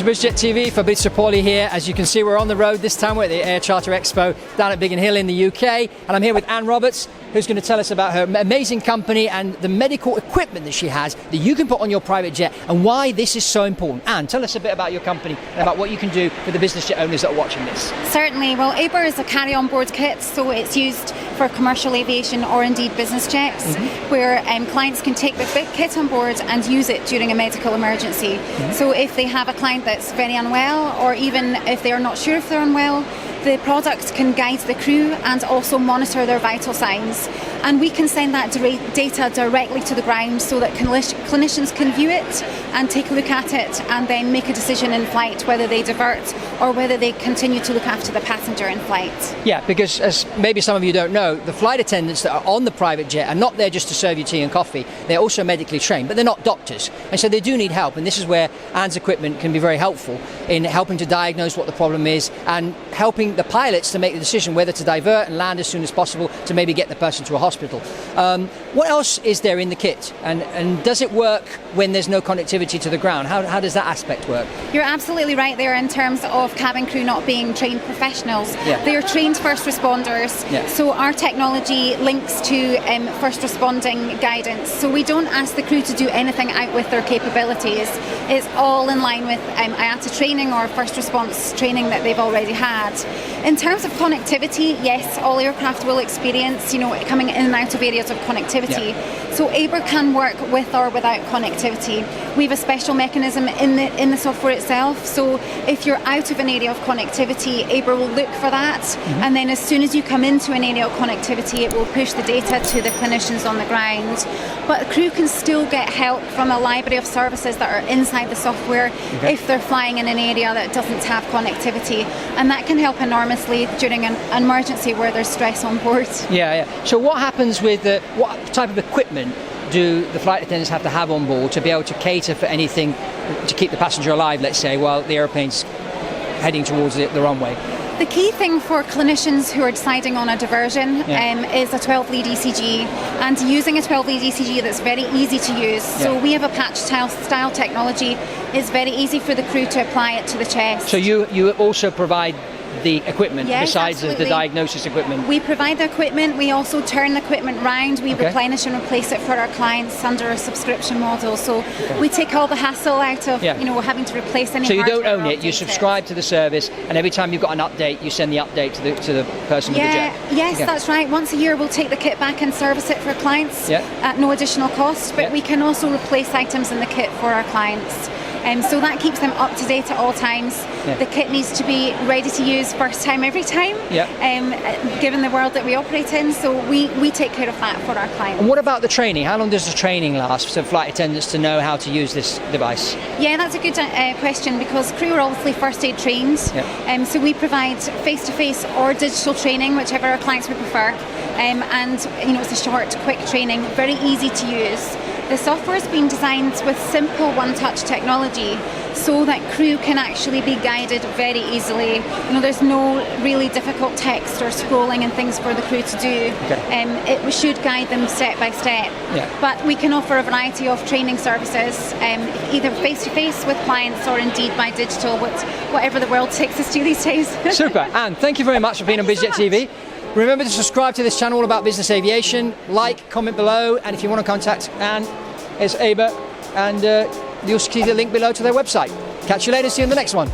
to BizJet TV. Fabrizio Pauly here. As you can see, we're on the road. This time we're at the Air Charter Expo down at Biggin Hill in the UK. And I'm here with Anne Roberts, who's going to tell us about her amazing company and the medical equipment that she has that you can put on your private jet and why this is so important. Anne, tell us a bit about your company and about what you can do for the business jet owners that are watching this. Certainly. Well, Aiber is a carry-on board kit, so it's used for commercial aviation or indeed business jets, where clients can take the big kit on board and use it during a medical emergency. So if they have a client that's very unwell, or even if they're not sure if they're unwell, the product can guide the crew and also monitor their vital signs. And we can send that data directly to the ground so that clinicians can view it and take a look at it and then make a decision in flight whether they divert or whether they continue to look after the passenger in flight. Yeah, because as maybe some of you don't know, the flight attendants that are on the private jet are not there just to serve you tea and coffee. They're also medically trained, but they're not doctors. And so they do need help. And this is where Anne's equipment can be very helpful in helping to diagnose what the problem is and helping the pilots to make the decision whether to divert and land as soon as possible to maybe get the person to a hospital. What else is there in the kit? And does it work when there's no connectivity to the ground? How does that aspect work? You're absolutely right there in terms of cabin crew not being trained professionals. Yeah. They are trained first responders. Yeah. So our technology links to first responding guidance. So we don't ask the crew to do anything out with their capabilities. It's all in line with IATA training or first response training that they've already had. In terms of connectivity, yes, all aircraft will experience, coming in and out of areas of connectivity. Yeah. So Aiber can work with or without connectivity. We have a special mechanism in the software itself. So if you're out of an area of connectivity, Aiber will look for that, and then as soon as you come into an area of connectivity, it will push the data to the clinicians on the ground. But the crew can still get help from a library of services that are inside the software if they're flying in an area that doesn't have connectivity, and that can help enormously during an emergency where there's stress on board. Yeah. So what happens with what type of equipment do the flight attendants have to have on board to be able to cater for anything to keep the passenger alive, let's say, while the aeroplane's heading towards the runway? The key thing for clinicians who are deciding on a diversion is a 12-lead ECG, and using a 12-lead ECG that's very easy to use. So we have a patch style technology. It's very easy for the crew to apply it to the chest. So you also provide the equipment besides absolutely. the diagnosis equipment? We provide the equipment. We also turn the equipment round. We replenish and replace it for our clients under a subscription model. So we take all the hassle out of having to replace any. So you don't hardware own it. You subscribe to the service, and every time you've got an update, you send the update to the person with the jet. Yes, that's right. Once a year, we'll take the kit back and service it for clients at no additional cost. But we can also replace items in the kit for our clients. So that keeps them up to date at all times. The kit needs to be ready to use first time every time, given the world that we operate in. So we take care of that for our clients. And what about the training? How long does the training last for flight attendants to know how to use this device? Yeah, that's a good question, because crew are obviously first aid trained. So we provide face-to-face or digital training, whichever our clients would prefer. And it's a short, quick training, very easy to use. The software has been designed with simple one-touch technology so that crew can actually be guided very easily. There's no really difficult text or scrolling and things for the crew to do. It should guide them step by step. But we can offer a variety of training services, either face-to-face with clients or indeed by digital, whatever the world takes us to these days. Super. Anne, thank you very much for being on BizJet TV. Remember to subscribe to this channel all about business aviation. Like, comment below, and if you want to contact Anne, it's Aiber, and you'll see the link below to their website. Catch you later, see you in the next one.